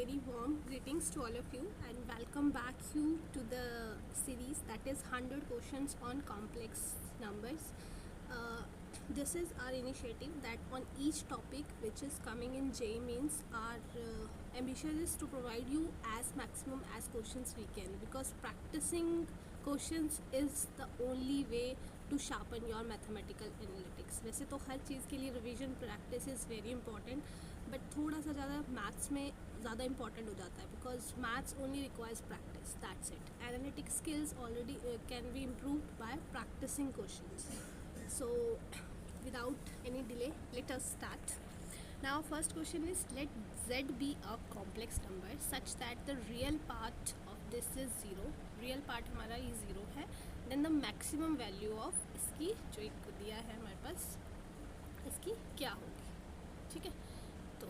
very warm greetings to all of you and welcome back you to the series that is 100 questions on complex numbers. This is our initiative that on each topic which is coming in J means our ambition is to provide you as maximum as questions we can, because practicing questions is the only way to sharpen your mathematical analytics. वैसे तो हर चीज़ के लिए revision practice is very important, but थोड़ा सा ज़्यादा maths में ज़्यादा important हो जाता है, because maths only requires practice, that's it. Analytic skills already can be improved by practising questions. So without any delay, let us start. Now first question is, let z be a complex number such that the real part of this is 0. real part हमारा ये 0 है. then the maximum value of इसकी जो एक दिया है हमारे पास, इसकी क्या होगी. ठीक है, तो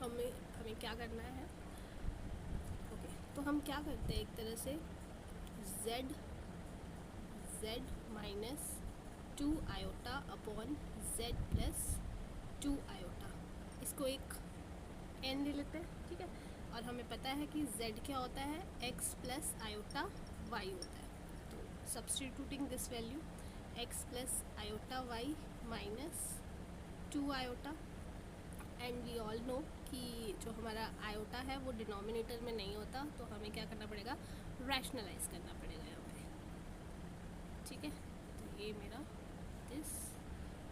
हमें क्या करना है. ओके, तो हम क्या करते हैं, एक तरह से z minus 2 iota upon z plus 2 iota, इसको एक n ले लेते हैं. ठीक है, और हमें पता है कि z क्या होता है, x प्लस आयोटा y होता है. तो substituting this value x plus iota y minus 2 iota, and we all know कि जो हमारा आयोटा है वो डिनोमिनेटर में नहीं होता, तो हमें क्या करना पड़ेगा, रैशनलाइज करना पड़ेगा यहाँ पे. ठीक है, तो ये मेरा this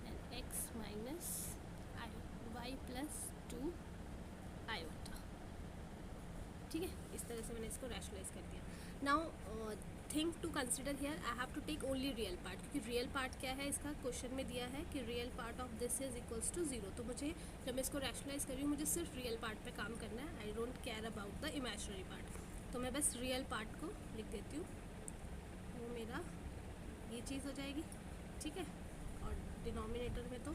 and x minus y plus 2 iota. ठीक है, इस तरह से मैंने इसको रैशनलाइज कर दिया. Now think to consider here, I have to take only real part, क्योंकि रियल पार्ट क्या है, इसका क्वेश्चन में दिया है कि real part of this is equals to 0. तो मुझे जब मैं इसको रैशनलाइज कर रही हूँ, मुझे सिर्फ रियल पार्ट पे काम करना है. I don't care about the imaginary part. तो मैं बस रियल पार्ट को लिख देती हूँ, वो मेरा ये चीज़ हो जाएगी. ठीक है, और डिनोमिनेटर में तो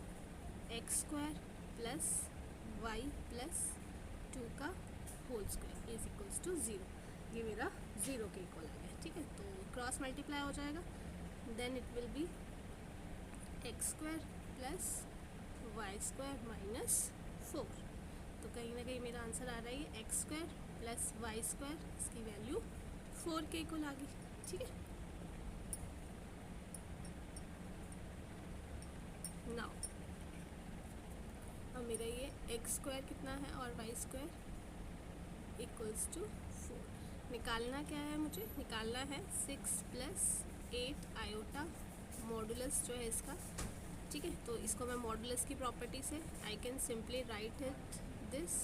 x square plus y plus 2 का whole square is equals to 0. ये मेरा 0 के इक्वल आ गया. ठीक है, तो क्रॉस मल्टीप्लाई हो जाएगा, then it will be x square plus y square minus 4. तो कहीं ना कहीं मेरा आंसर आ रहा है x square plus y square, इसकी वैल्यू 4 के इक्वल आ गई. ठीक है, नाउ अब मेरा ये एक्स स्क्वायर कितना है और वाई स्क्वायर इक्वल्स टू 4. निकालना क्या है, मुझे निकालना है 6 प्लस 8 आयोटा मॉडुलस जो है इसका. ठीक है, तो इसको मैं मॉडुलस की प्रॉपर्टी से I can simply write it this,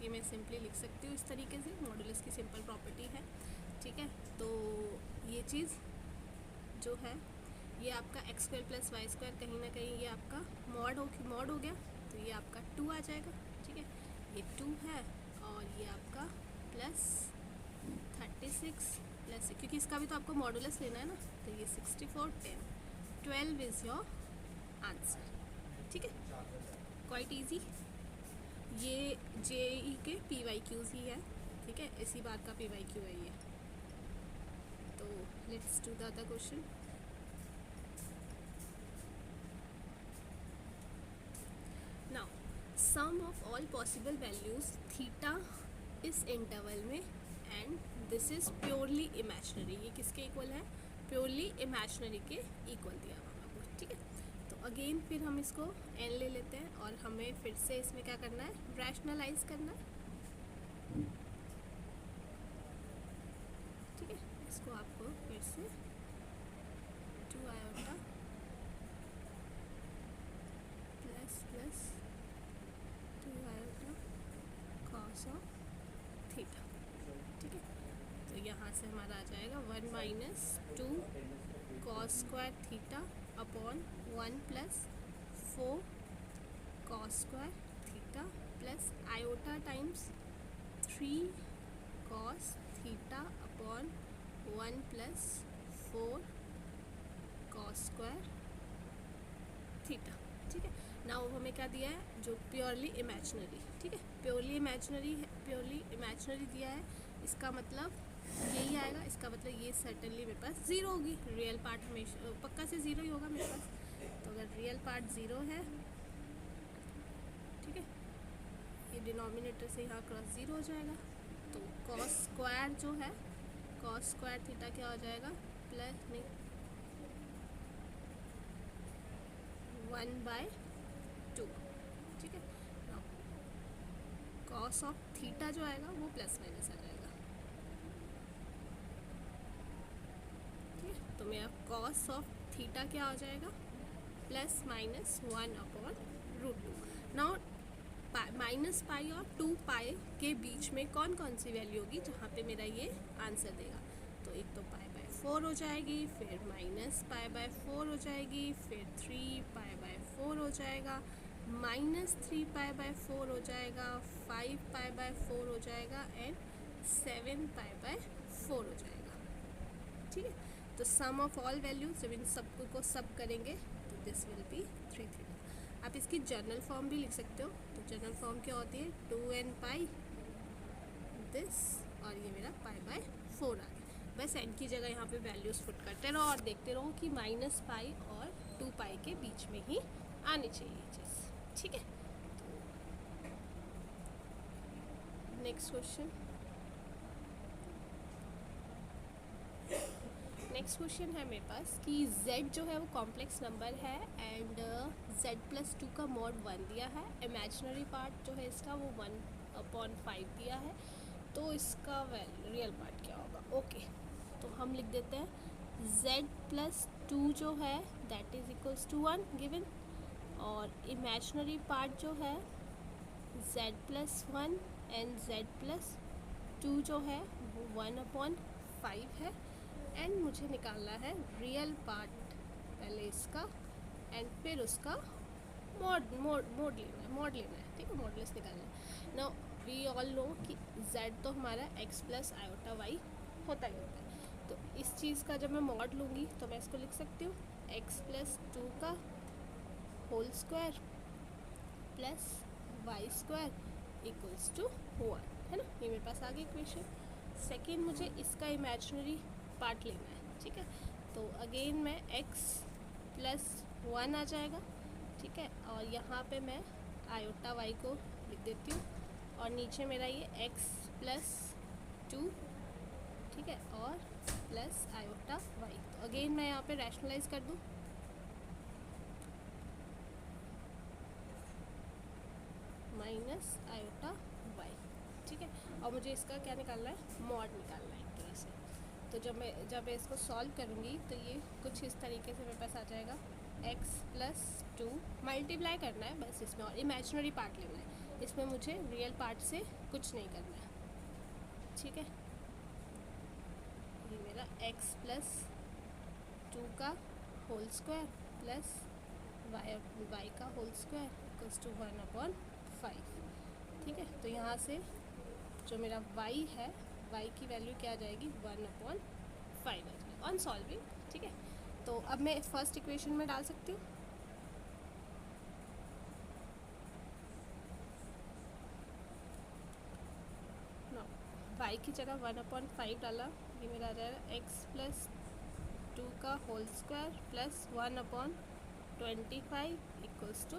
ये मैं सिंपली लिख सकती हूँ इस तरीके से, मॉडुलस की सिंपल प्रॉपर्टी है. ठीक है, तो ये चीज़ जो है ये आपका x square plus y square, कहीं ना कहीं ये आपका मॉड हो गया, तो ये आपका 2 आ जाएगा. ठीक है, ये 2 है और ये आपका प्लस 36 प्लस, क्योंकि इसका भी तो आपको मॉडुलस लेना है ना, तो ये 64 10 12 इज़ योर आंसर. ठीक है, क्वाइट ईजी. ये JEE के PYQs ही है. ठीक है, इसी बात का PYQ है ये. तो let's do the other question. Now sum of all possible values theta इस इंटरवल में and this is purely imaginary. ये किसके इक्वल है, प्योरली इमेजिनरी के इक्वल दिया हुआ आपको. ठीक है, तो अगेन फिर हम इसको n ले लेते हैं और हमें फिर से इसमें क्या करना है, रैशनलाइज करना है. ठीक है, इसको आपको फिर से 2 iota plus plus 2 iota cos of theta. ठीक है, तो यहाँ से हमारा आ जाएगा 1 minus 2 cos square theta upon 1 plus 4 cos square theta plus iota times 3 cos theta upon 1 plus 4 cos square theta. ठीक है, नाउ हमें क्या दिया है, जो प्योरली इमेजिनरी. ठीक है, प्योरली इमेजिनरी दिया है, इसका मतलब यही आएगा. इसका मतलब ये सर्टनली मेरे पास 0 होगी. रियल पार्ट हमेशा पक्का से 0 ही होगा मेरे पास. तो अगर रियल पार्ट 0 है, ठीक है, ये डिनोमिनेटर से यहाँ क्रॉस 0 हो जाएगा। तो कॉस स्क्वायर जो है, कॉस स्क्वायर थीटा क्या हो जाएगा, प्लस नहीं 1/2, ठीक है। कॉस ऑफ थीटा जो आएगा वो प्लस माइनस आ जाएगा, ठीक है। तो मेरा कॉस ऑफ थीटा क्या हो जाएगा, plus minus 1/√2। Now minus pi और 2 पाई के बीच में कौन कौन सी वैल्यू होगी जहाँ पे मेरा ये आंसर देगा। तो एक तो पाई/4 हो जाएगी, फिर माइनस पाई/4 हो जाएगी, फिर 3 पाई/4 हो जाएगा, माइनस 3 पाई/4 हो जाएगा, 5 पाई/4 हो जाएगा एंड 7 पाई/4 हो जाएगा, ठीक है। तो सम ऑफ ऑल वैल्यूज जब इन सबको को सब करेंगे तो दिस विल बी 3 थीटा। आप इसकी जनरल फॉर्म भी लिख सकते हो। तो जनरल फॉर्म क्या होती है, 2n पाई दिस और ये मेरा पाई/4 आ गया। बस n की जगह यहाँ पे वैल्यूज पुट करते रहो और देखते रहो कि माइनस पाई और 2 पाई के बीच में ही आनी चाहिए चीज़, ठीक है। नेक्स्ट क्वेश्चन, नेक्स्ट क्वेश्चन है मेरे पास कि z जो है वो कॉम्प्लेक्स नंबर है एंड z+2 का मॉड 1 दिया है। इमेजिनरी पार्ट जो है इसका वो 1/5 दिया है। तो इसका रियल पार्ट क्या होगा, ओके। तो हम लिख देते हैं z+2 जो है दैट इज इक्वल्स टू 1 गिवन, और इमेजिनरी पार्ट जो है z+1 एंड z+2 जो है वो 1/5 है। एंड मुझे निकालना है रियल पार्ट पहले इसका एंड फिर उसका मॉड लेना है, ठीक है, मॉडलेस निकालना है। नाउ वी ऑल नो कि z तो हमारा x प्लस आयोटा y होता ही होता है। तो इस चीज़ का जब मैं मॉड लूँगी तो मैं इसको लिख सकती हूँ x+2 का whole square plus y² equals to 1, है ना। ये मेरे पास आ गई इक्वेशन। सेकेंड मुझे इसका इमेजिनरी पार्ट लेना है, ठीक है। तो अगेन मैं x+1 आ जाएगा, ठीक है, और यहाँ पे मैं आयोटा y को लिख देती हूँ और नीचे मेरा ये x+2, ठीक है, और प्लस आयोटा y। तो अगेन मैं यहाँ पे रैशनलाइज कर दूँ, माइनस आयोटा y, ठीक है। और मुझे इसका क्या निकालना है, मॉड निकालना है एक तरह से। तो जब मैं इसको सॉल्व करूँगी तो ये कुछ इस तरीके से मेरे पास आ जाएगा, x+2 मल्टीप्लाई करना है बस इसमें और इमेजिनरी पार्ट लेना है। इसमें मुझे रियल पार्ट से कुछ नहीं करना है, ठीक है। ये मेरा x+2 का होल स्क्वायर प्लस y का होल स्क्वायर इक्वल्स टू 1/5, ठीक है। तो यहाँ से जो मेरा y है, y की वैल्यू क्या आ जाएगी, 1/5 आ जाएगी ऑन सॉल्विंग, ठीक है। तो अब मैं फर्स्ट इक्वेशन में डाल सकती हूँ, y की जगह 1/5 डाला, ये मेरा आ जाएगा x+2 का whole square plus 1/25 equals to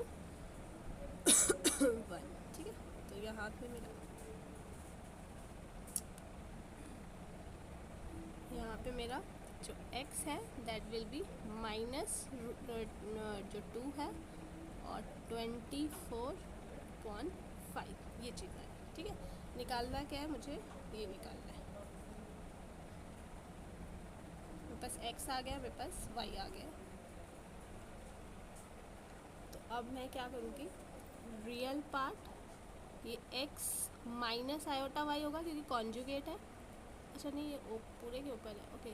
1, ठीक है। तो यहाँ पे मेरा जो x है दैट विल बी माइनस जो 2 है और 24.5 ये चीज़ है, ठीक है। निकालना क्या है मुझे, ये निकालना है। मेरे पास x आ गया, मेरे पास y आ गया। तो अब मैं क्या करूँगी, रियल पार्ट ये x माइनस आयोटा y होगा क्योंकि कॉन्जुगेट है, अच्छा नहीं ये पूरे के ऊपर है, ओके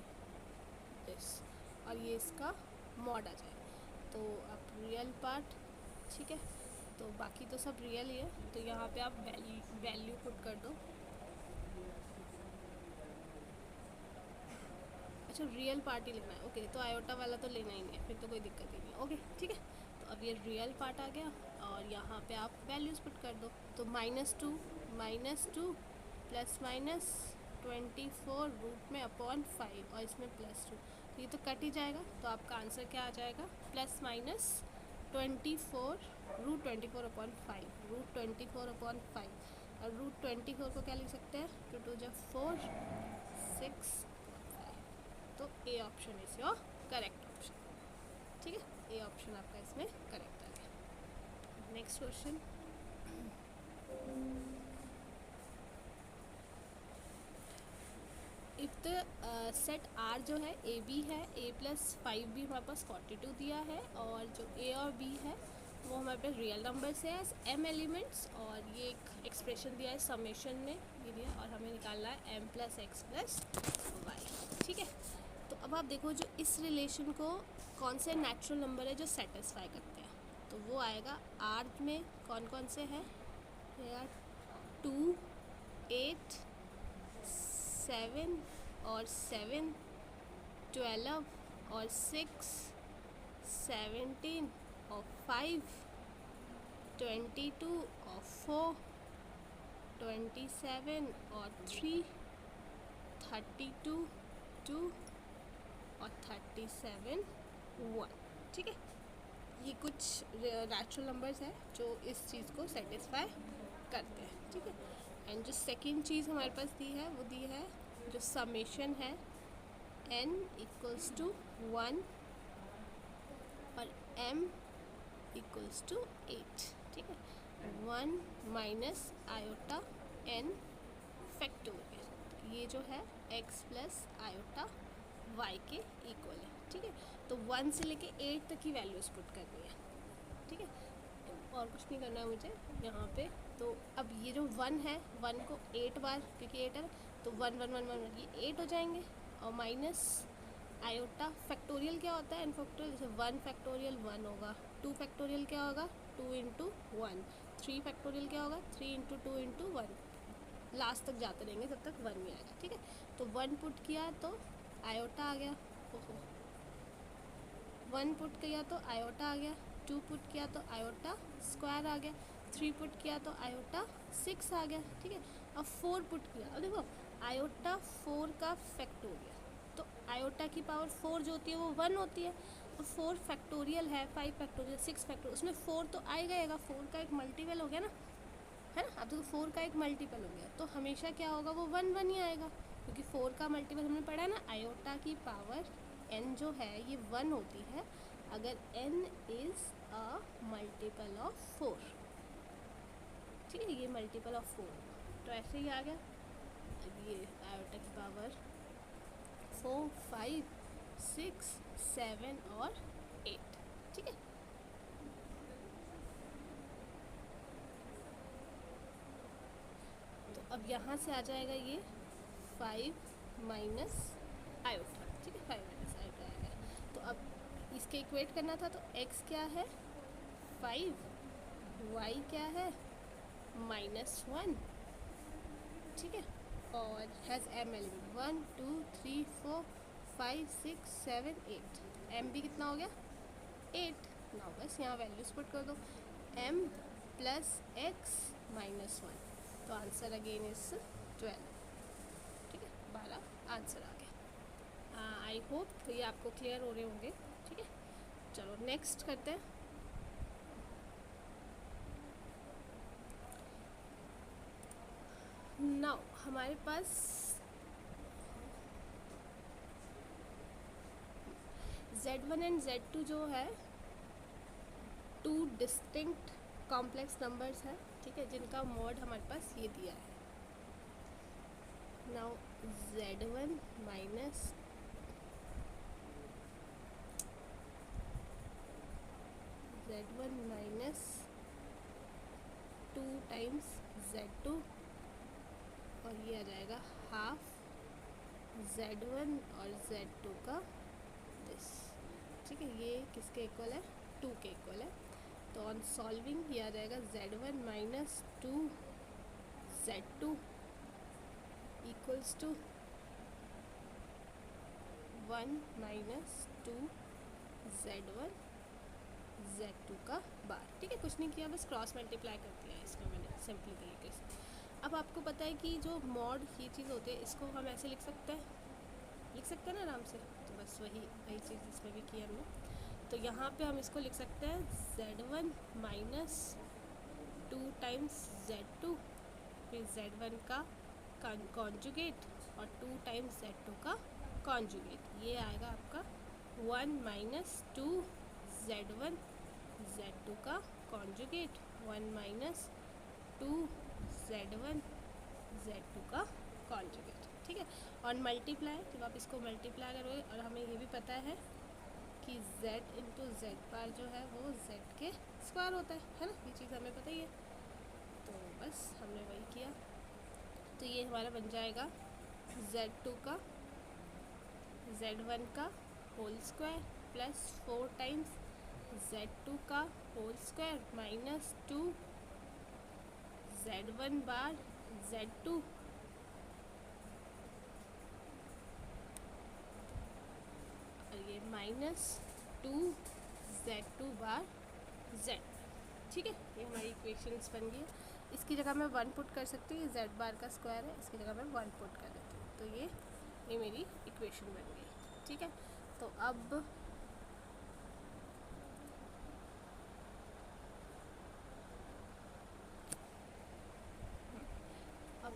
दिस, और ये इसका मॉड आ जाएगा। तो अब रियल पार्ट, ठीक है, तो बाकी तो सब रियल ही है। तो यहाँ पे आप वैल्यू पुट कर दो, अच्छा रियल पार्ट ही लेना है, ओके। तो आयोटा वाला तो लेना ही नहीं है, फिर तो कोई दिक्कत ही नहीं है, ओके, ठीक है। तो अब ये रियल पार्ट आ गया और यहाँ पे आप वैल्यूज़ पुट कर दो। तो -2 प्लस माइनस 24 रूट में /5 और इसमें +2, तो ये तो कट ही जाएगा। तो आपका आंसर क्या आ जाएगा, ±24 √24/5 √24/5 और √24 को क्या लिख सकते हैं, 2 2 जा 4 6 5। तो A option is your correct option. ठीक है, ए ऑप्शन आपका इसमें करेक्ट आ गया। Next question, if the set are जो है ए बी है, ए प्लस 5 भी हमारे पास 42 दिया है, और जो ए और बी है वो हमारे पास रियल नंबर्स है एज एम एलिमेंट्स, और ये एक एक्सप्रेशन दिया है समेशन में ये दिया, और हमें निकालना है m plus x plus y. ठीक है, तो अब आप देखो जो इस रिलेशन को कौन से नेचुरल नंबर है जो सेटिस्फाई करते हैं, तो वो आएगा आर में कौन कौन से हैं यार, 2 8 7 और 7, 12 और 6, 17 और 5, 22 और 4, 27 और 3, 32 2 और 37 1। ठीक है, ये कुछ नेचुरल नंबर्स हैं जो इस चीज़ को सेटिस्फाई करते हैं। ठीक है, एंड जो सेकेंड चीज़ हमारे पास दी है वो दी है जो समेशन है n इक्वल्स टू 1 और m इक्वल्स टू 8। ठीक है, 1 माइनस आयोटा n फैक्टोरियल, ये जो है x प्लस आयोटा y के इक्वल है। ठीक है, तो 1 से लेके 8 तक की वैल्यूज पुट करनी है। ठीक है, और कुछ नहीं करना है मुझे यहाँ पे। तो अब ये जो 1 है, 1 को 8 बार, क्योंकि 8 है तो 1 1 1 1 ये 8 हो जाएंगे, और माइनस आयोटा फैक्टोरियल क्या होता है, एन फैक्टोरियल, जैसे 1 फैक्टोरियल 1 होगा, 2 फैक्टोरियल क्या होगा 2 इंटू 1, 3 फैक्टोरियल क्या होगा 3 इंटू 2 इंटू 1, लास्ट तक जाते रहेंगे जब तक 1 में आएगा। ठीक है, तो 1 पुट किया तो आयोटा आ गया, 1 पुट किया तो आयोटा आ गया, 2 पुट किया तो आयोटा स्क्वायर आ गया, 3 पुट किया तो आयोटा 6 आ गया। ठीक है, अब 4 पुट किया, अब देखो आयोटा 4 का फैक्टोरियल, तो आयोटा की पावर 4 जो होती है वो 1 होती है, और 4 फैक्टोरियल है, 5 फैक्टोरियल 6 फैक्टोरियल, उसमें 4 तो आएगा आएगा, 4 का एक मल्टीपल हो गया ना, है ना। अब देखो 4 का एक मल्टीपल हो गया तो हमेशा क्या होगा, वो 1 1 ही आएगा, क्योंकि 4 का मल्टीपल हमने पढ़ा है ना, आयोटा की पावर n जो है ये 1 होती है अगर n is a multiple of 4। ठीक है, ये मल्टीपल ऑफ 4, तो ऐसे ही आ गया। अब ये आयोटा की पावर 4 5 6 7 और 8। ठीक है, तो अब यहाँ से आ जाएगा ये 5 माइनस आयोटा। ठीक है, 5 माइनस आयोटा आएगा, तो अब इसके इक्वेट करना था, तो x क्या है 5, y क्या है -1। ठीक है, और हैज़ m एलिमेंट 1 2 3 4 5 6 7 8, m भी कितना हो गया 8। नाउ बस यहाँ वैल्यूज पुट कर दो, m प्लस x -1, तो आंसर अगेन इज 12। ठीक है, 12 आंसर आ गया। आई होप ये आपको क्लियर हो रहे होंगे। ठीक है, चलो नेक्स्ट करते हैं। नाउ हमारे पास Z1 एंड Z2 जो है 2 डिस्टिंक्ट कॉम्प्लेक्स नंबर्स है। ठीक है, जिनका मॉड हमारे पास ये दिया है। Now Z1 minus Z1 minus 2 times Z2, और ये आ जाएगा हाफ Z1 और Z2 का दिस। ठीक है, ये किसके इक्वल है 2 के इक्वल है, तो ऑन सॉल्विंग ये आ जाएगा Z1 minus 2 Z2 equals to 1 minus 2 Z1 Z2 का बार। ठीक है, कुछ नहीं किया, बस क्रॉस मल्टीप्लाई कर दिया है इसका मैंने सिंपली तरीके से। अब आपको पता है कि जो मॉड ये चीज़ होती है इसको हम ऐसे लिख सकते हैं ना आराम से, तो बस वही चीज़ इसमें भी की हमने। तो यहाँ पे हम इसको लिख सकते हैं Z1 माइनस 2 टाइम्स Z2 फिर Z1 का कॉन्जुगेट और 2 टाइम्स Z2 का कॉन्जुगेट। ये आएगा आपका 1 माइनस 2 Z1 Z2 का कॉन्जुगेट, 1 माइनस 2 Z1 Z2 का कॉन्जुगेट। ठीक है, और मल्टीप्लाई, जब आप इसको मल्टीप्लाई करोगे, और हमें ये भी पता है कि Z इंटू जेड बार जो है वो Z के स्क्वायर होता है ना, ये चीज़ हमें पता ही है। तो बस हमने वही किया। तो ये हमारा बन जाएगा Z2 का Z1 का whole square plus 4 times Z2 का होल स्क्वायर माइनस 2 Z1 बार Z2 और ये माइनस 2 Z2 बार Z। ठीक है, ये हमारी इक्वेशंस बन गई है। इसकी जगह मैं 1 पुट कर सकती हूँ, Z बार का स्क्वायर है, इसकी जगह मैं 1 पुट कर देती हूँ। तो ये मेरी इक्वेशन बन गई। ठीक है, तो अब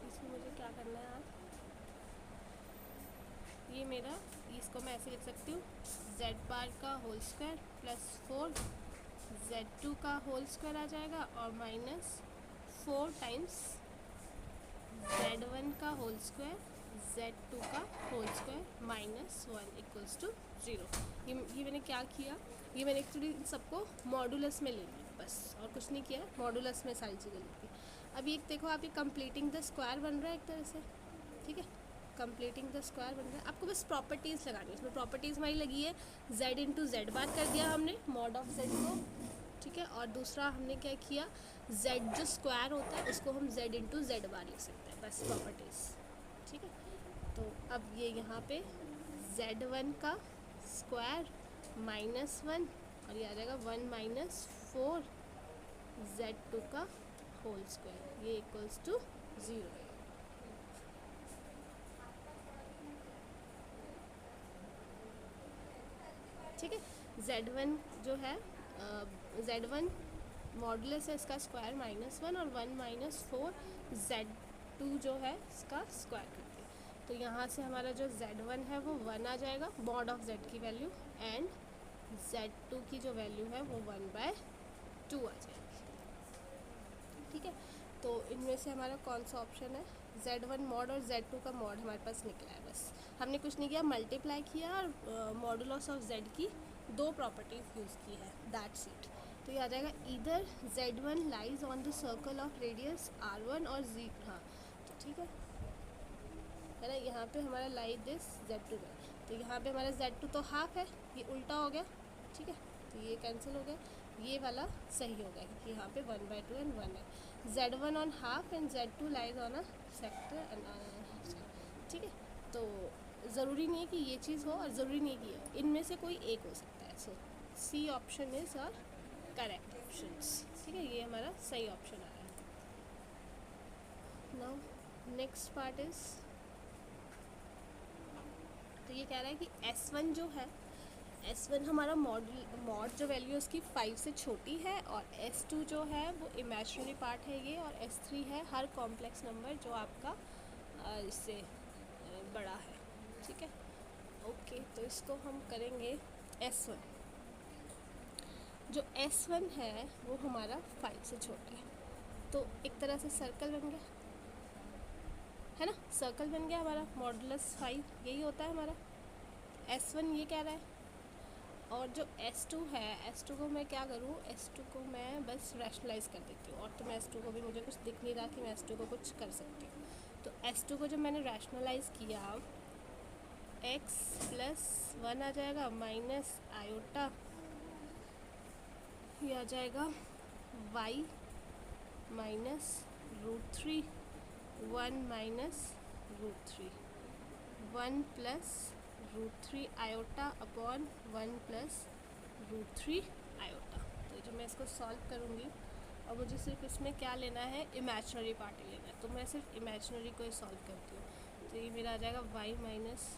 इसमें मुझे क्या करना है, आज ये मेरा, इसको मैं ऐसे लिख सकती हूँ, Z बार का होल स्क्वायर प्लस 4 Z2 का होल स्क्वायर आ जाएगा और माइनस 4 टाइम्स Z1 का होल स्क्वायर Z2 का whole square minus 1 equals to 0। ये मैंने क्या किया, ये मैंने एक्चुअली सबको मॉडुलस में ले लिया बस, और कुछ नहीं किया, मॉडुलस में सारी चीज़ें लिखी। अब ये देखो, आप ये कंप्लीटिंग द स्क्वायर बन रहा है एक तरह से। ठीक है, कंप्लीटिंग द स्क्वायर बन रहा है। आपको बस प्रॉपर्टीज़ लगानी है, इसमें प्रॉपर्टीज़ हमारी लगी है, Z इंटू जेड बार कर दिया हमने मॉड ऑफ Z को। ठीक है, और दूसरा हमने क्या किया, Z जो स्क्वायर होता है उसको हम Z इंटू जेड बार लिख सकते हैं, बस प्रॉपर्टीज़। ठीक है, तो अब ये यहाँ पे Z1 का स्क्वायर माइनस 1 और ये आ जाएगा 1 माइनस 4 Z2 का होल स्क्वायर, ये इक्वल्स टू 0। ठीक है, Z1 जो है Z1 मॉडुलस है इसका स्क्वायर -1 और 1 माइनस 4 Z2 जो है इसका स्क्वायर करते हैं। तो यहाँ से हमारा जो Z1 है वो 1 आ जाएगा, मॉड ऑफ Z की वैल्यू, एंड Z2 की जो वैल्यू है वो 1/2 आ जाएगी। ठीक है, तो इनमें से हमारा कौन सा ऑप्शन है, Z1 मॉड और Z2 का मॉड हमारे पास निकला है। बस हमने कुछ नहीं किया, मल्टीप्लाई किया और मॉडुलस ऑफ Z की 2 प्रॉपर्टीज़ यूज़ की है, दैट्स इट। तो ये आ जाएगा इधर Z1 lies on the circle of radius R1 और Z। हाँ, तो ठीक है ना, यहाँ पे हमारा लाइक दिस Z2 है, तो यहाँ पे हमारा Z2 तो हाफ है, ये उल्टा हो गया। ठीक है, तो ये कैंसिल हो गया, ये वाला सही हो गया क्योंकि यहाँ पे 1/2 एंड 1 है। Z1 on half and Z2 lies on a sector and. ठीक है, तो ज़रूरी नहीं है कि ये चीज़ हो और ज़रूरी नहीं है कि ये, इनमें से कोई एक हो सकता है। सो C ऑप्शन इज़ और करेक्ट ऑप्शंस। ठीक है, ये हमारा सही ऑप्शन आ रहा है। नाउ नेक्स्ट पार्ट इज़, तो ये कह रहा है कि S1 जो है, S1 हमारा मॉड जो वैल्यू है उसकी 5 से छोटी है, और S2 जो है वो इमेजिनरी पार्ट है ये, और S3 है हर कॉम्प्लेक्स नंबर जो आपका इससे बड़ा है। ठीक है, ओके, तो इसको हम करेंगे S1। जो S1 है वो हमारा 5 से छोटा है, तो एक तरह से सर्कल बन गया है ना, सर्कल बन गया हमारा, मॉडुलस 5 यही होता है हमारा। S1 ये कह रहा है, और जो S2 है, S2 को मैं क्या करूँ, S2 को मैं बस रैशनलाइज कर देती हूँ, और तो मैं S2 को भी, मुझे कुछ दिख नहीं रहा कि मैं S2 को कुछ कर सकती हूँ। तो S2 को जब मैंने रैशनलाइज किया, x + 1 आ जाएगा माइनस आयोटा, ये आ जाएगा y minus √3, 1 minus √3, 1 plus √3 iota upon 1 plus √3 iota. तो जब मैं इसको सॉल्व करूँगी, और मुझे सिर्फ इसमें क्या लेना है, इमेजिनरी पार्ट लेना है, तो मैं सिर्फ इमेजिनरी को ही सॉल्व करती हूँ। तो ये मेरा आ जाएगा y माइनस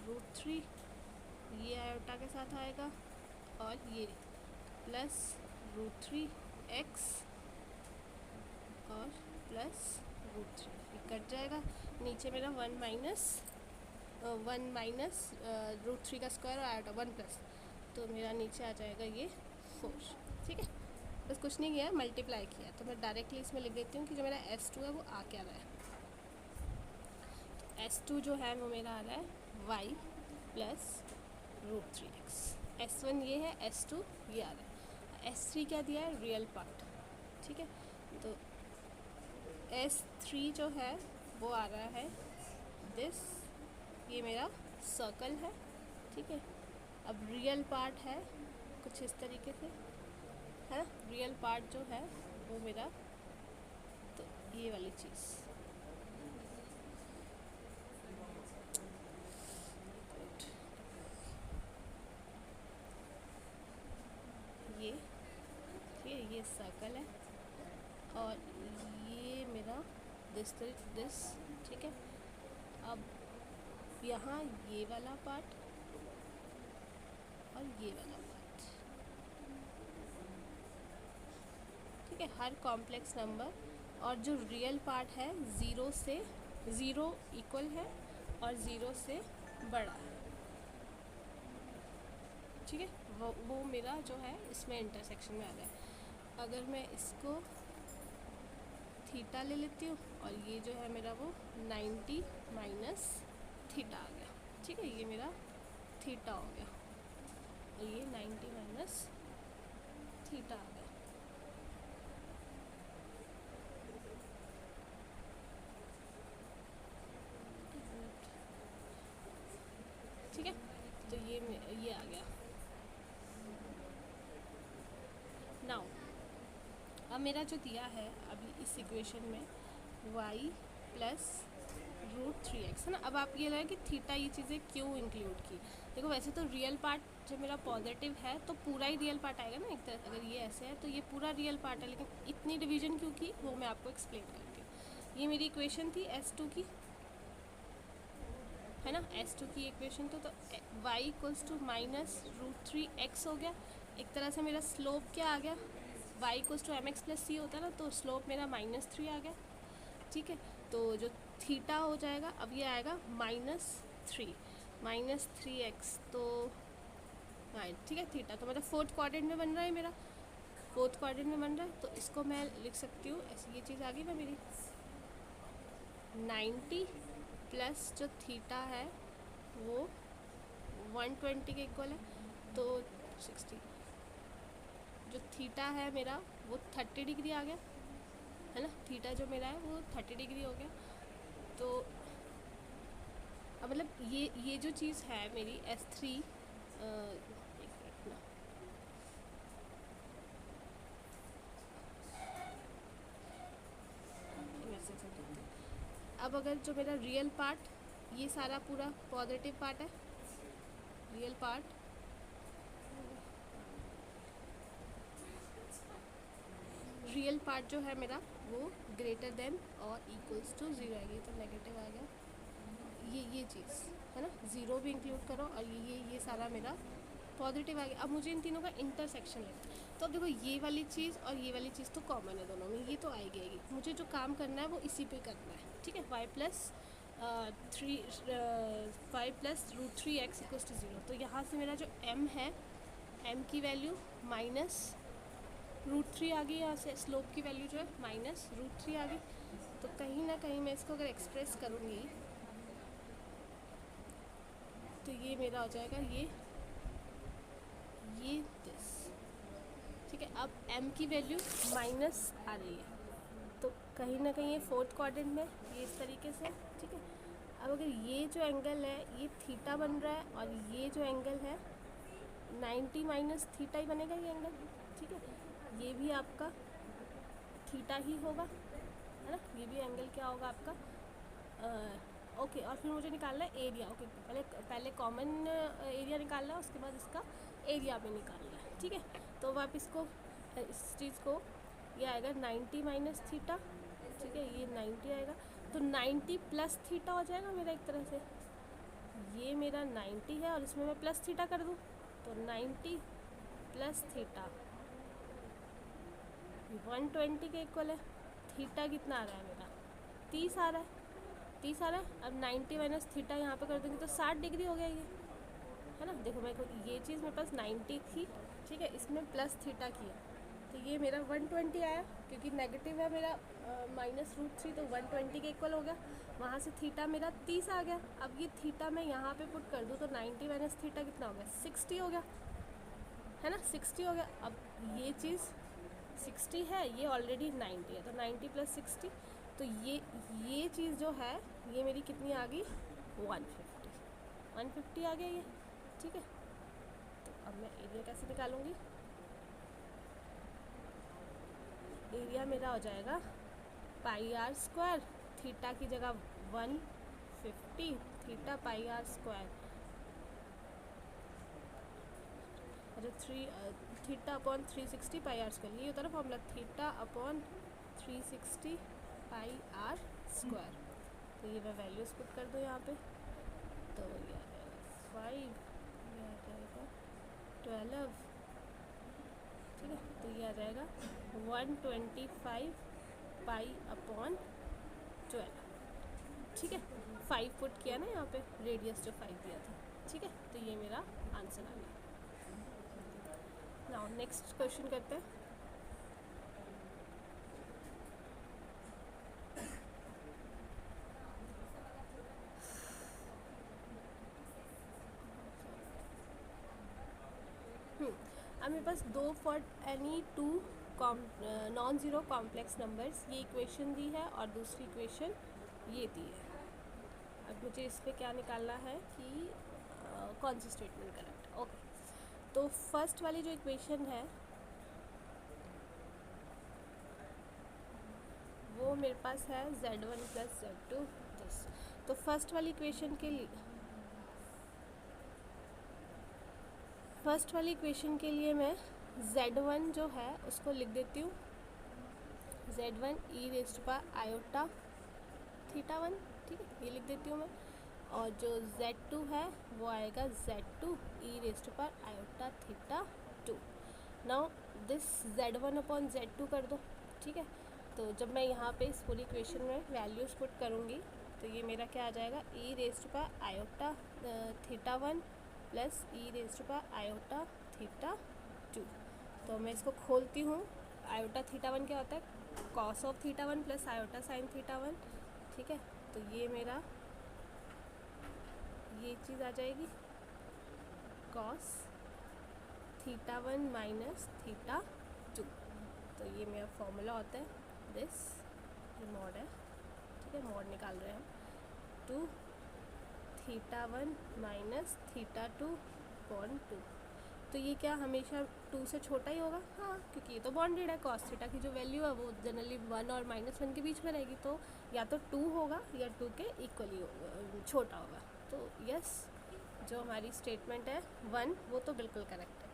√3, ये आयोटा के साथ आएगा, और ये प्लस √3x कट जाएगा, नीचे मेरा वन माइनस √3 का स्क्वायर और आयोटा 1 प्लस, तो मेरा नीचे आ जाएगा ये 4। ठीक है, बस कुछ नहीं किया, मल्टीप्लाई किया। तो मैं डायरेक्टली इसमें लिख देती हूँ कि जो मेरा S2 है वो आ क्या रहा है। तो S2 जो है वो मेरा आ रहा है y प्लस √3x। S1 ये है, S2 ये आ रहा है। S3 क्या दिया है, रियल पार्ट। ठीक है, तो S3 जो है वो आ रहा है दिस, ये मेरा सर्कल है। ठीक है, अब रियल पार्ट है कुछ इस तरीके से, है ना। रियल पार्ट जो है वो मेरा, तो ये वाली चीज़, ये सर्कल है और ये मेरा दिस। ठीक है, अब यहाँ ये वाला पार्ट और ये वाला पार्ट। ठीक है, हर कॉम्प्लेक्स नंबर और जो रियल पार्ट है 0 से 0 इक्वल है और 0 से बड़ा है। ठीक है, वो मेरा जो है इसमें इंटरसेक्शन में आ रहा है। अगर मैं इसको थीटा ले लेती हूँ और ये जो है मेरा वो 90 माइनस थीटा आ गया। ठीक है, ये मेरा थीटा हो गया और ये 90 माइनस थीटा आ गया। ठीक है, तो ये आ गया। नाउ अब मेरा जो दिया है अभी इस इक्वेशन में y प्लस √3x है ना। अब आप ये लगा कि थीटा ये चीज़ें क्यों इंक्लूड की। देखो वैसे तो रियल पार्ट जब मेरा पॉजिटिव है तो पूरा ही रियल पार्ट आएगा ना एक तरह। अगर ये ऐसे है तो ये पूरा रियल पार्ट है, लेकिन इतनी डिवीजन क्यों की वो मैं आपको एक्सप्लेन करती हूँ। ये मेरी इक्वेशन थी S2 की, है ना। S2 की इक्वेशन तो y equals to minus √3x हो गया। एक तरह से मेरा स्लोप क्या आ गया, y equals to mx plus c होता है ना, तो स्लोप मेरा -3 आ गया। ठीक है, तो जो थीटा हो जाएगा अब ये आएगा -3x, तो ठीक है थीटा तो मतलब फोर्थ क्वाड्रेंट में बन रहा है मेरा, फोर्थ क्वाड्रेंट में बन रहा है। तो इसको मैं लिख सकती हूँ ऐसी, ये चीज़ आ गई ना मेरी 90 प्लस जो थीटा है वो 120 के इक्वल है, तो 60 जो थीटा है मेरा वो 30 डिग्री आ गया, है ना। थीटा जो मेरा है वो 30 डिग्री हो गया। तो अब मतलब ये जो चीज़ है मेरी S3, अब अगर जो मेरा रियल पार्ट, ये सारा पूरा पॉजिटिव पार्ट है, रियल पार्ट जो है मेरा वो ग्रेटर देन और इक्वल्स टू 0 आएगी, तो नेगेटिव आ गया। ये चीज़ है ना, 0 भी इंक्लूड करो और ये सारा मेरा पॉजिटिव आ गया। अब मुझे इन तीनों का इंटरसेक्शन लेना है। तो अब देखो ये वाली चीज़ और ये वाली चीज़ तो कॉमन है दोनों में, ये तो आएगी। मुझे जो काम करना है वो इसी पे करना है। ठीक है, y plus √3x equals to 0। तो यहाँ से मेरा जो m है, m की वैल्यू -√3 आ गई। यहाँ से स्लोप की वैल्यू जो है -√3 आ गई। तो कहीं ना कहीं मैं इसको अगर एक्सप्रेस करूँगी तो ये मेरा हो जाएगा ये दिस। ठीक है, अब m की वैल्यू माइनस आ रही है, तो कहीं ना कहीं ये फोर्थ क्वाड्रेंट में ये इस तरीके से। ठीक है, अब अगर ये जो एंगल है ये थीटा बन रहा है और ये जो एंगल है 90 माइनस थीटा ही बनेगा ये एंगल। ठीक है, ये भी आपका थीटा ही होगा, है ना। ये भी एंगल क्या होगा आपका, ओके। और फिर मुझे निकालना है एरिया। ओके, पहले कॉमन एरिया निकालना है, उसके बाद इसका एरिया भी निकालना है। ठीक है, तो अब आप इसको इस चीज़ को ये आएगा 90 माइनस थीटा। ठीक है, ये 90 आएगा, तो 90 प्लस थीटा हो जाएगा मेरा एक तरह से। ये मेरा 90 है और इसमें मैं प्लस थीटा कर दूँ, तो 90 प्लस थीटा 120 के इक्वल है। थीटा कितना आ रहा है मेरा 30 आ रहा है। 30 आ रहा है। अब 90 माइनस थीटा यहाँ पे कर देंगे तो 60 डिग्री हो गया ये, है ना। देखो मेरे को ये चीज़ मेरे पास 90 थी, ठीक है, इसमें प्लस थीटा किया तो ये मेरा 120 आया, क्योंकि नेगेटिव है मेरा -√3 तो 120 के इक्वल हो गया। वहाँ से थीटा मेरा 30 आ गया। अब ये थीटा मैं यहाँ पे पुट कर दूँ तो 90 माइनस थीटा कितना हो गया, 60 हो गया, है ना, 60 हो गया। अब ये चीज़ 60 है, ये ऑलरेडी 90 है, तो 90 प्लस 60, तो ये चीज़ जो है ये मेरी कितनी आ गई, 150 आ गया ये, ठीक है। तो अब मैं एरिया कैसे निकालूंगी, एरिया मेरा हो जाएगा πr², थीटा की जगह 150, थीटा πr², अच्छा थीटा अपॉन 360 πr², ये होता है ना फॉर्मूला, थीटा अपॉन 360 πr²। तो ये मैं वैल्यूज पुट कर दूँ यहाँ पे, तो ये आ जाएगा 5, ये आ जाएगा 12, ठीक है। तो ये आ जाएगा 125 π/12, ठीक है। 5 पुट किया ना यहाँ पे, रेडियस जो 5 दिया था, ठीक है। तो ये मेरा आंसर आ गया। नाउ नेक्स्ट क्वेश्चन करते हैं। अब मेरे पास दो for any two non zero complex numbers, ये इक्वेशन दी है और दूसरी इक्वेशन ये दी है। अब मुझे इस पर क्या निकालना है कि कौन सी स्टेटमेंट करेक्ट है। ओके, तो फर्स्ट वाली जो इक्वेशन है वो मेरे पास है z1 + z2 दिस। तो फर्स्ट वाली इक्वेशन के लिए मैं z1 जो है उसको लिख देती हूँ z1 e⁻∠θ1, ठीक है, ये लिख देती हूँ मैं। और जो z2 है वो आएगा z2 e⁻∠θ2। Now this z1/z2 कर दो, ठीक है। तो जब मैं यहाँ पे इस पूरी इक्वेशन में वैल्यूज पुट करूँगी तो ये मेरा क्या आ जाएगा, e⁻∠θ1 प्लस e⁻∠θ2। तो मैं इसको खोलती हूँ, iota�θ1 क्या होता है, cos⁡θ1 प्लस iota⁻∠θ1, ठीक है। तो ये मेरा ये चीज़ आ जाएगी cos⁻∅1 माइनस θ2। तो ये मेरा फॉर्मूला होता है दिस, ये मॉड है, ठीक है, मॉड निकाल रहे हैं हम, 2θ1 माइनस θ2/2। तो ये क्या हमेशा 2 से छोटा ही होगा, हाँ, क्योंकि ये तो बॉन्डेड है। cos थीटा की जो वैल्यू है वो जनरली 1 और -1 के बीच में रहेगी, तो या तो 2 होगा या 2 के इक्वली छोटा होगा। तो यस, जो हमारी स्टेटमेंट है 1 वो तो बिल्कुल करेक्ट है,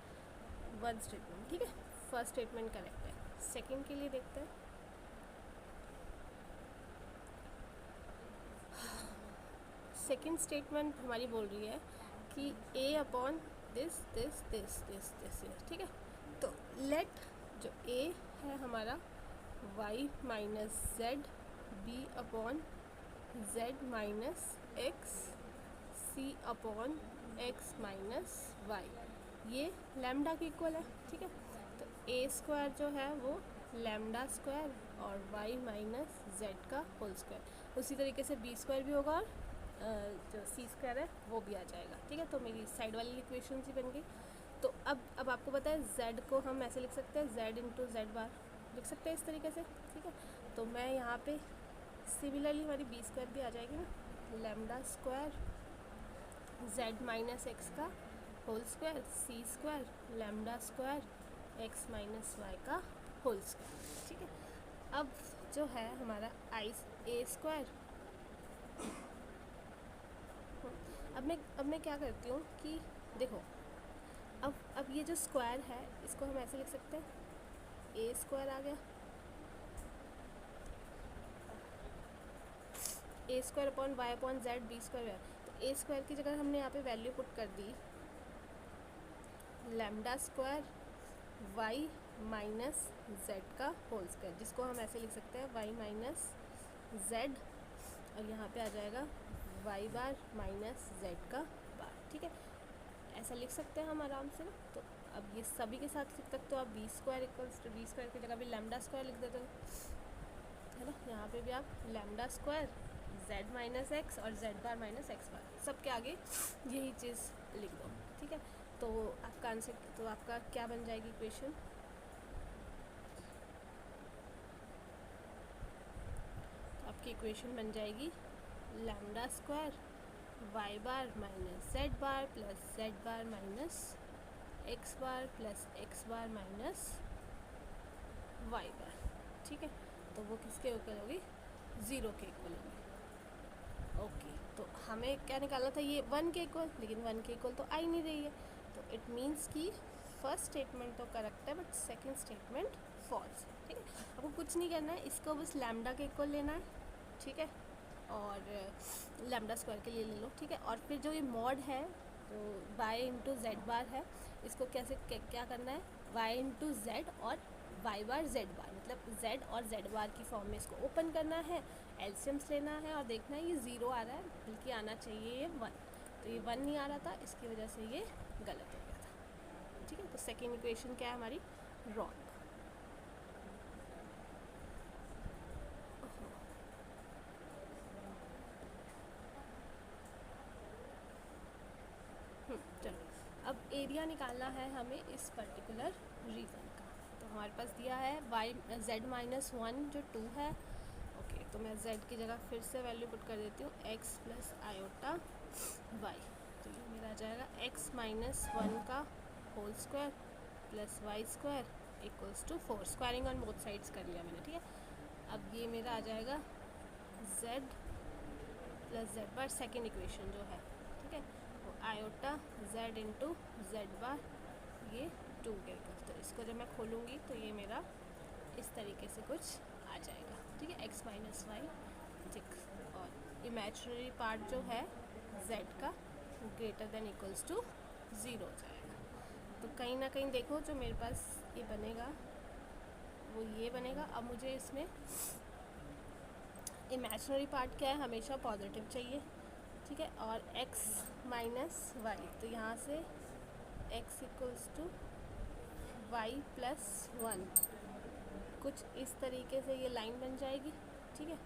1 स्टेटमेंट, ठीक है, फर्स्ट स्टेटमेंट करेक्ट है। सेकंड के लिए देखते हैं। सेकंड स्टेटमेंट हमारी बोल रही है कि a/दिस, ठीक है। तो लेट जो a है हमारा y minus z, b/z minus x, c/x minus y, ये लैम्डा के इक्वल है, ठीक है। तो a² जो है वो λ² और y माइनस z का होल स्क्वायर, उसी तरीके से b² भी होगा और जो c² है वो भी आ जाएगा, ठीक है। तो मेरी साइड वाली इक्वेशन ही बन गई। तो अब आपको पता है z को हम ऐसे लिख सकते हैं, z × z⁻, लिख सकते हैं इस तरीके से, ठीक है। तो मैं यहाँ पे सिमिलरली हमारी b² भी आ जाएगी ना, λ² z माइनस x का whole square, c² λ² x minus y का होल स्क्वायर, ठीक है। अब जो है हमारा a², अब मैं क्या करती हूँ कि देखो, अब ये जो स्क्वायर है इसको हम ऐसे लिख सकते हैं, a² आ गया, a²/y/z b²। तो a² की जगह हमने यहाँ पे वैल्यू पुट कर दी λ² y माइनस z का होल स्क्वायर, जिसको हम ऐसे लिख सकते हैं y माइनस z और यहाँ पे आ जाएगा वाई बार माइनस जेड का बार, ठीक है। ऐसा लिख सकते हैं हम आराम से ना। तो अब ये सभी के साथ लिख सकते हो आप b square equals to b square की जगह भी लैम्डा स्क्वायर लिख देते हो, है ना। यहाँ पे भी आप lambda square z minus x और z बार माइनस एक्स बार सबके आगे यही चीज़ लिख दो, ठीक है। तो आपका आंसर, तो आपका क्या बन जाएगी इक्वेशन, तो आपकी इक्वेशन बन जाएगी लैम्डा स्क्वायर वाई बार माइनस जेड बार प्लस जेड बार माइनस एक्स बार प्लस एक्स बार माइनस वाई बार, ठीक है। तो वो किसके इक्वल होगी, 0 के इक्वल होगी। ओके, तो हमें क्या निकालना था, ये 1 के इक्वल, लेकिन 1 के इक्वल तो आ ही नहीं रही है। तो इट मीन्स कि फर्स्ट स्टेटमेंट तो करेक्ट है बट सेकंड स्टेटमेंट फॉल्स है, ठीक है। आपको कुछ नहीं करना है, इसको बस लैम्डा के इक्वल लेना है, ठीक है, और लैम्डा स्क्वायर के लिए ले लो, ठीक है। और फिर जो ये मॉड है तो y इंटू जेड बार है, इसको कैसे क्या करना है, y इंटू जेड और y बार जेड बार, मतलब z और z बार की फॉर्म में इसको ओपन करना है, एलसीएम्स लेना है और देखना है ये 0 आ रहा है, बल्कि आना चाहिए ये 1। तो ये 1 नहीं आ रहा था, इसकी वजह से ये गलत हो गया था, ठीक है। तो सेकेंड इक्वेशन क्या है हमारी, रॉन्ग। चलो अब एरिया निकालना है हमें इस पर्टिकुलर रीजन का। तो हमारे पास दिया है वाई जेड माइनस 1 जो 2 है। ओके, तो मैं जेड की जगह फिर से वैल्यू पुट कर देती हूँ एक्स प्लस आयोटा वाई। तो ये मेरा आ जाएगा एक्स माइनस 1 का whole square plus y square equals to 4। Squaring on both sides कर लिया मैंने, ठीक है। अब ये मेरा आ जाएगा जेड प्लस जेड बार, सेकेंड इक्वेशन जो है, ठीक है, वो आयोटा जेड इंटू जेड बार, ये 2 के इक्वल। तो इसको जब मैं खोलूँगी तो ये मेरा इस तरीके से कुछ आ जाएगा, ठीक है, एक्स माइनस वाई, ठीक। और इमेजिनरी पार्ट जो है z का ग्रेटर देन इक्वल्स टू 0 हो जाएगा। तो कहीं ना कहीं देखो जो मेरे पास ये बनेगा वो ये बनेगा। अब मुझे इसमें इमेजिनरी पार्ट क्या है, हमेशा पॉजिटिव चाहिए, ठीक है। और x माइनस वाई, तो यहाँ से x equals to y plus 1, कुछ इस तरीके से ये लाइन बन जाएगी, ठीक है।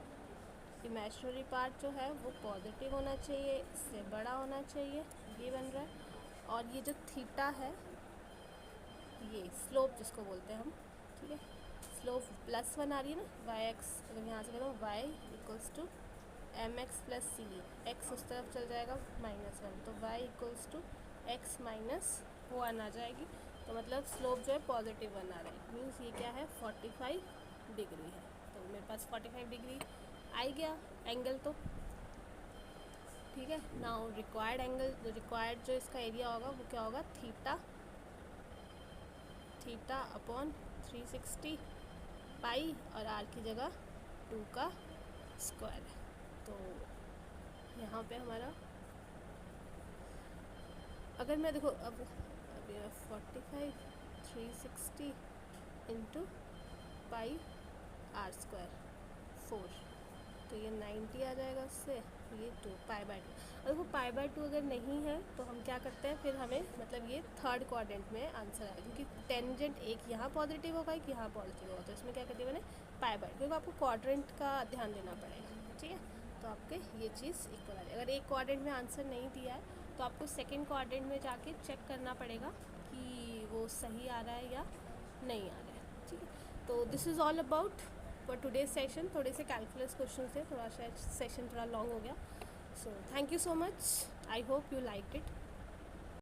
इमेजिनरी पार्ट जो है वो पॉजिटिव होना चाहिए, इससे बड़ा होना चाहिए, ये बन रहा है। और ये जो थीटा है, ये स्लोप जिसको बोलते हैं हम, ठीक है, स्लोप +1 आ रही है ना, वाई एक्स, अगर यहाँ से करो y equals to m x plus c, x उस तरफ चल जाएगा -1, तो y equals to x minus 1 आ जाएगी। तो मतलब स्लोप जो है पॉजिटिव 1 आ रहा है, मीन्स ये क्या है 45 डिग्री है। तो मेरे पास 45 डिग्री आ गया एंगल, तो ठीक है। नाउ रिक्वायर्ड एंगल, रिक्वायर्ड जो इसका एरिया होगा वो क्या होगा, थीटा अपॉन 360 पाई, और आर की जगह 2 का स्क्वायर है। तो यहाँ पे हमारा, अगर मैं देखो अब ये 45 360 इंटू पाई आर स्क्वायर 4, तो ये 90 आ जाएगा उससे, ये 2 π/2। और देखो π/2 अगर नहीं है तो हम क्या करते हैं, फिर हमें मतलब ये थर्ड क्वाड्रेंट में आंसर आएगा, क्योंकि टेंजेंट एक यहाँ पॉजिटिव होगा एक यहाँ पॉजिटिव होगा, तो इसमें क्या कर दिया मैंने π/2, क्योंकि आपको क्वाड्रेंट का ध्यान देना पड़ेगा, ठीक है। तो आपके ये चीज़ इक्वल आ जाएगी। अगर एक क्वाड्रेंट में आंसर नहीं दिया है तो आपको सेकेंड क्वाड्रेंट में जाके चेक करना पड़ेगा कि वो सही आ रहा है या नहीं आ रहा है, ठीक है। तो this is all about for today's session. थोड़े से कैलकुलस क्वेश्चन थे, थोड़ा शायद सेशन थोड़ा लॉन्ग हो गया। So thank you so much, I hope you like it.